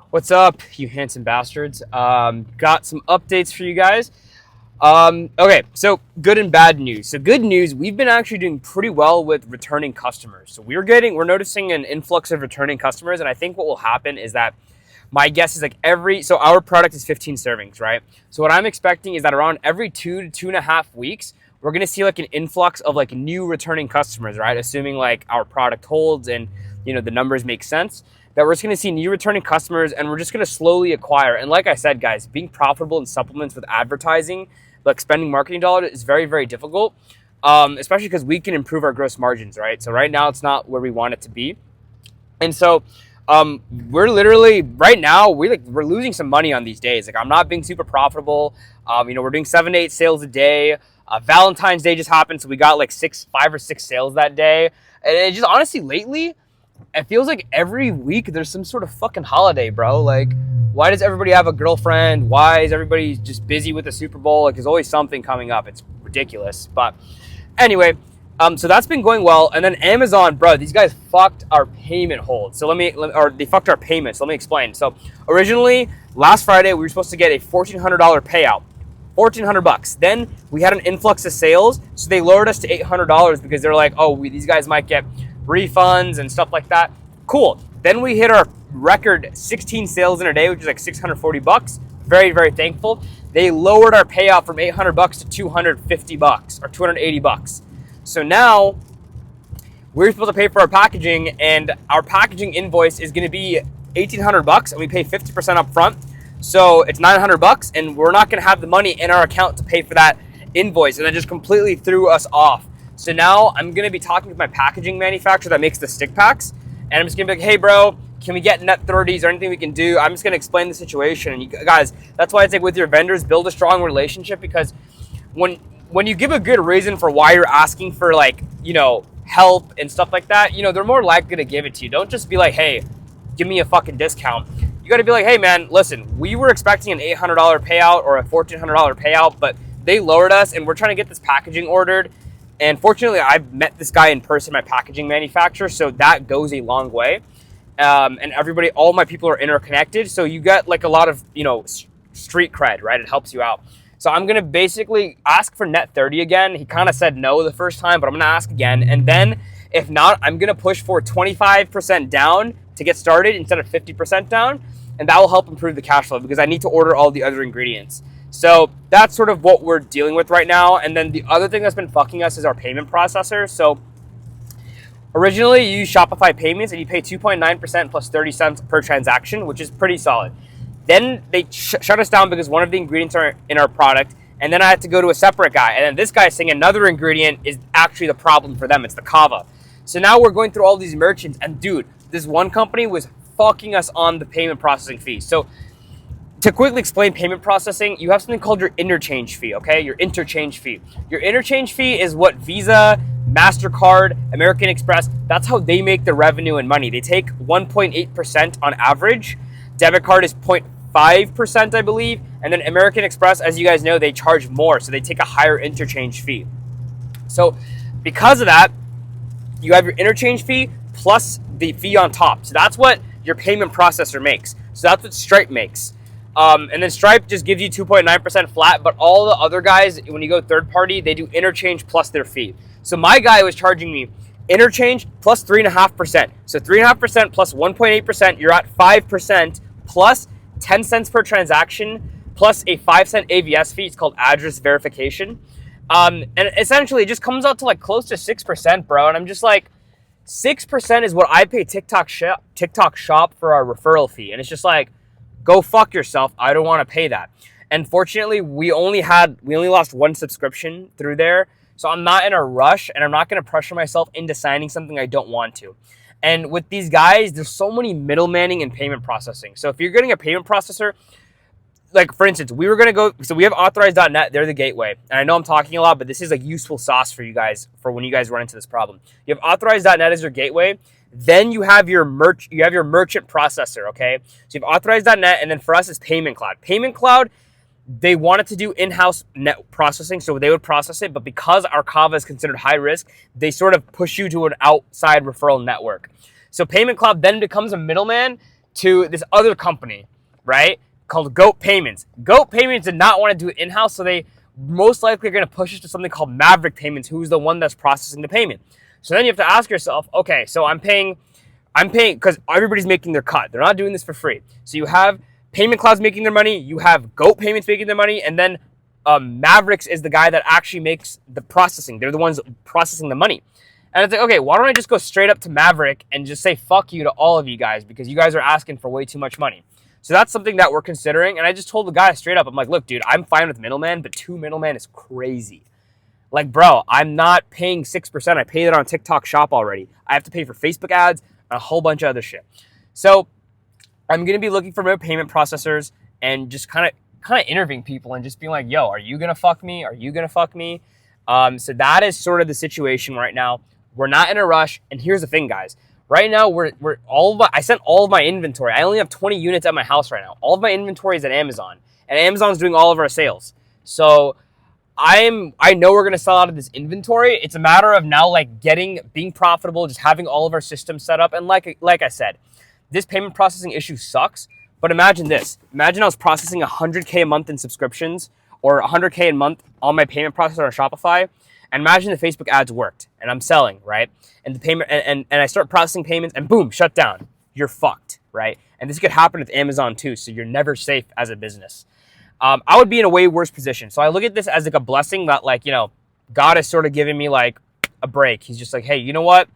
What's up, you handsome bastards? Got some updates for you guys. Okay, so good and bad news. So good news, we've been actually doing pretty well with returning customers. So we're noticing an influx of returning customers, and I think what will happen is that my guess is so our product is 15 servings, right? So what I'm expecting is that around every 2 to 2.5 weeks, we're gonna see like an influx of like new returning customers, right? Assuming like our product holds and the numbers make sense, that we're just going to see new returning customers and we're just going to slowly acquire. And like I said, guys, being profitable in supplements with advertising, like spending marketing dollars, is very, very difficult, especially because we can improve our gross margins, right? So right now it's not where we want it to be. And so we're literally right now we're losing some money on these days. Like I'm not being super profitable. We're doing 7 to 8 sales a day. Valentine's Day just happened, so we got like 5 or 6 sales that day. And it just honestly lately, it feels like every week there's some sort of fucking holiday, bro. Like, why does everybody have a girlfriend? Why is everybody just busy with the Super Bowl? Like, there's always something coming up. It's ridiculous. But anyway, so that's been going well. And then Amazon, bro, these guys fucked our payment hold. So they fucked our payments. Let me explain. So originally, last Friday, we were supposed to get a $1,400 payout. $1,400. Then we had an influx of sales, so they lowered us to $800 because they're like, these guys might get refunds and stuff like that. Cool. Then we hit our record 16 sales in a day, which is like $640. Very, very thankful. They lowered our payout from $800 to $250 or $280. So now we're supposed to pay for our packaging, and our packaging invoice is going to be $1,800, and we pay 50% up front. So it's $900, and we're not going to have the money in our account to pay for that invoice, and that just completely threw us off. So now I'm going to be talking with my packaging manufacturer that makes the stick packs, and I'm just going to be like, hey, bro, can we get net 30s or anything we can do? I'm just going to explain the situation. And you guys, that's why it's like with your vendors, build a strong relationship, because when you give a good reason for why you're asking for help and stuff like that, they're more likely to give it to you. Don't just be like, hey, give me a fucking discount. You got to be like, hey, man, listen, we were expecting an $800 payout or a $1,400 payout, but they lowered us, and we're trying to get this packaging ordered. And fortunately, I've met this guy in person, my packaging manufacturer, so that goes a long way. And all my people are interconnected, so you get like a lot of, street cred, right? It helps you out. So I'm going to basically ask for net 30 again. He kind of said no the first time, but I'm going to ask again. And then if not, I'm going to push for 25% down to get started instead of 50% down. And that will help improve the cash flow because I need to order all the other ingredients. So that's sort of what we're dealing with right now. And then the other thing that's been fucking us is our payment processor. So originally you use Shopify payments and you pay 2.9% plus 30 cents per transaction, which is pretty solid. Then they shut us down because one of the ingredients are in our product. And then I had to go to a separate guy. And then this guy is saying another ingredient is actually the problem for them. It's the kava. So now we're going through all these merchants. And dude, this one company was fucking us on the payment processing fee. So to quickly explain payment processing, you have something called your interchange fee, okay? Your interchange fee. Your interchange fee is what Visa, MasterCard, American Express, that's how they make their revenue and money. They take 1.8% on average. Debit card is 0.5%, I believe. And then American Express, as you guys know, they charge more. So they take a higher interchange fee. So because of that, you have your interchange fee plus the fee on top. So that's what your payment processor makes. So that's what Stripe makes. And then Stripe just gives you 2.9% flat, but all the other guys, when you go third party, they do interchange plus their fee. So my guy was charging me interchange plus 3.5%. So 3.5% plus 1.8%, you're at 5% plus 10 cents per transaction plus a 5-cent AVS fee. It's called address verification. And essentially it just comes out to like close to 6%, bro. And I'm just like, 6% is what I pay TikTok shop for our referral fee. And it's just like, go fuck yourself. I don't want to pay that. And fortunately, we only lost one subscription through there. So I'm not in a rush, and I'm not going to pressure myself into signing something I don't want to. And with these guys, there's so many middlemaning and payment processing. So if you're getting a payment processor, like for instance, we have Authorize.net, they're the gateway. And I know I'm talking a lot, but this is like useful sauce for you guys for when you guys run into this problem. You have Authorize.net as your gateway. Then you have your merchant processor, okay? So you have Authorize.net, and then for us it's Payment Cloud. Payment Cloud, they wanted to do in-house net processing, so they would process it, but because our kava is considered high risk, they sort of push you to an outside referral network. So Payment Cloud then becomes a middleman to this other company, right, called Goat Payments. Goat Payments did not want to do it in-house, so they most likely are going to push us to something called Maverick Payments, who's the one that's processing the payment. So then you have to ask yourself, okay, so I'm paying because everybody's making their cut. They're not doing this for free. So you have Payment Cloud's making their money, you have Goat Payments making their money, and then Mavericks is the guy that actually makes the processing. They're the ones processing the money. And it's like, okay, why don't I just go straight up to Maverick and just say fuck you to all of you guys because you guys are asking for way too much money. So that's something that we're considering. And I just told the guy straight up, I'm like, look, dude, I'm fine with middleman, but 2 middlemen is crazy. Like, bro, I'm not paying 6%. I paid it on TikTok Shop already. I have to pay for Facebook ads and a whole bunch of other shit. So I'm going to be looking for more payment processors and just kind of interviewing people and just being like, yo, are you going to fuck me? Are you going to fuck me? So that is sort of the situation right now. We're not in a rush. And here's the thing, guys. Right now, I sent all of my inventory. I only have 20 units at my house right now. All of my inventory is at Amazon. And Amazon's doing all of our sales. So I know we're going to sell out of this inventory. It's a matter of now like being profitable, just having all of our systems set up. And like I said, this payment processing issue sucks. But imagine this. Imagine I was processing 100K a month in subscriptions or 100K a month on my payment processor on Shopify. And imagine the Facebook ads worked and I'm selling, right? And the payment and I start processing payments and boom, shut down. You're fucked, right? And this could happen with Amazon too. So you're never safe as a business. I would be in a way worse position. So I look at this as like a blessing that like, you know, God has sort of given me like a break. He's just like, hey, you know what?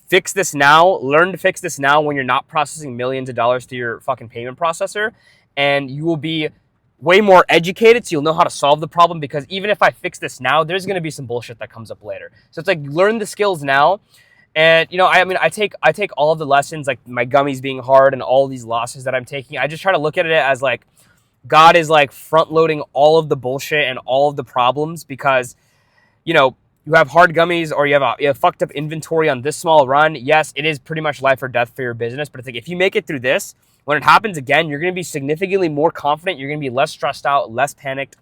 Fix this now. Learn to fix this now when you're not processing millions of dollars to your fucking payment processor. And you will be way more educated, so you'll know how to solve the problem, because even if I fix this now, there's going to be some bullshit that comes up later. So it's like, learn the skills now. And, you know, I mean, I take all of the lessons, like my gummies being hard and all these losses that I'm taking. I just try to look at it as like, God is like front loading all of the bullshit and all of the problems because, you know, you have hard gummies or you have fucked up inventory on this small run. Yes, it is pretty much life or death for your business. But it's like, if you make it through this, when it happens again, you're going to be significantly more confident. You're going to be less stressed out, less panicked.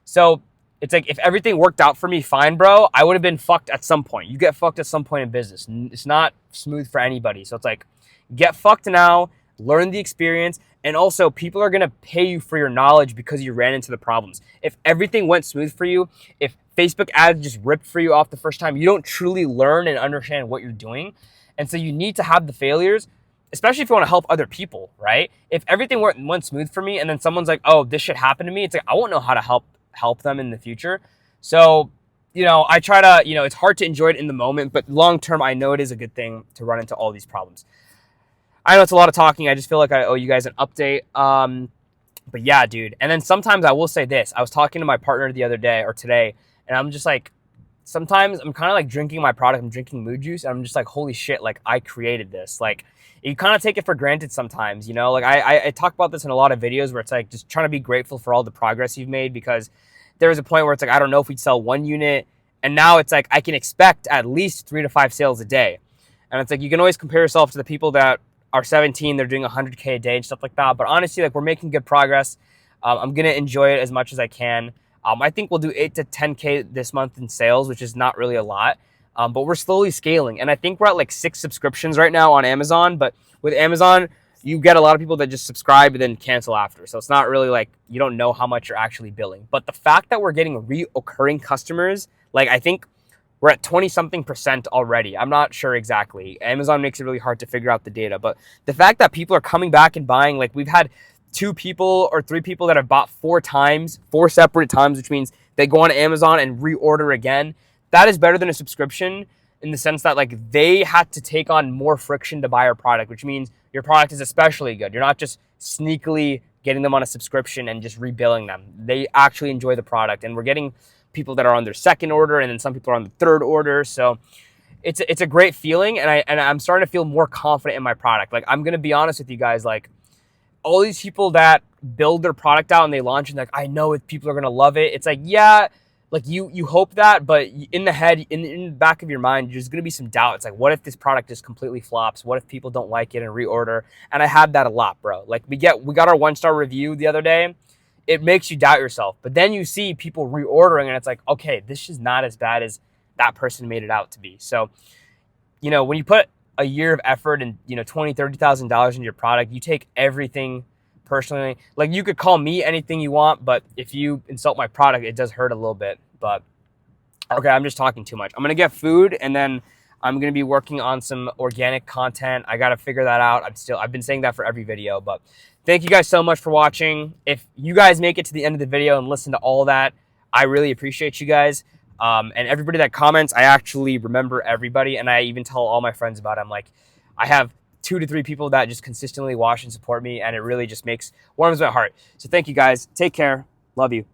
So it's like, if everything worked out for me, fine, bro, I would have been fucked at some point. You get fucked at some point in business. It's not smooth for anybody. So it's like, get fucked now, learn the experience. And also, people are going to pay you for your knowledge because you ran into the problems. If everything went smooth for you, if Facebook ads just ripped for you off the first time, you don't truly learn and understand what you're doing. And so you need to have the failures, especially if you want to help other people, right? If everything went smooth for me and then someone's like, oh, this shit happened to me, it's like, I won't know how to help them in the future. So, you know, I try to, you know, it's hard to enjoy it in the moment, but long term, I know it is a good thing to run into all these problems. I know it's a lot of talking. I just feel like I owe you guys an update. But yeah, dude. And then sometimes I will say this. I was talking to my partner the other day or today, and I'm just like, sometimes I'm kind of like drinking my product. I'm drinking mood juice, and I'm just like, holy shit, like I created this. Like, you kind of take it for granted sometimes, you know? Like I talk about this in a lot of videos where it's like just trying to be grateful for all the progress you've made, because there was a point where it's like, I don't know if we'd sell 1 unit, and now it's like I can expect at least 3 to 5 sales a day. And it's like, you can always compare yourself to the people that are 17, they're doing 100K a day and stuff like that. But honestly, like, we're making good progress. I'm going to enjoy it as much as I can. I think we'll do 8 to 10K this month in sales, which is not really a lot. But we're slowly scaling. And I think we're at like 6 subscriptions right now on Amazon. But with Amazon, you get a lot of people that just subscribe and then cancel after. So it's not really like, you don't know how much you're actually billing. But the fact that we're getting reoccurring customers, like, I think we're at 20-something% already. I'm not sure exactly. Amazon makes it really hard to figure out the data. But the fact that people are coming back and buying, like, we've had 2 people or 3 people that have bought 4 separate times, which means they go on Amazon and reorder again. That is better than a subscription, in the sense that, like, they had to take on more friction to buy our product, which means your product is especially good. You're not just sneakily getting them on a subscription and just rebilling them. They actually enjoy the product, and we're getting people that are on their 2nd order, and then some people are on the 3rd order. So it's a great feeling, and I'm starting to feel more confident in my product. Like, I'm gonna be honest with you guys, like, all these people that build their product out and they launch and like, I know if people are gonna love it. It's like, yeah, like you hope that, but in the head, in the back of your mind, there's gonna be some doubt. It's like, what if this product just completely flops? What if people don't like it and reorder? And I had that a lot, bro. Like, we got our 1-star review the other day. It makes you doubt yourself. But then you see people reordering and it's like, okay, this is not as bad as that person made it out to be. So, you know, when you put a year of effort and, you know, $20,000-$30,000 into your product, you take everything personally. Like, you could call me anything you want, but if you insult my product, it does hurt a little bit. But okay, I'm just talking too much. I'm gonna get food, and then I'm gonna be working on some organic content. I gotta figure that out. I've been saying that for every video, but thank you guys so much for watching. If you guys make it to the end of the video and listen to all that, I really appreciate you guys. And everybody that comments, I actually remember everybody, and I even tell all my friends about it. I'm like, I have 2 to 3 people that just consistently watch and support me, and it really just warms my heart. So thank you guys. Take care. Love you.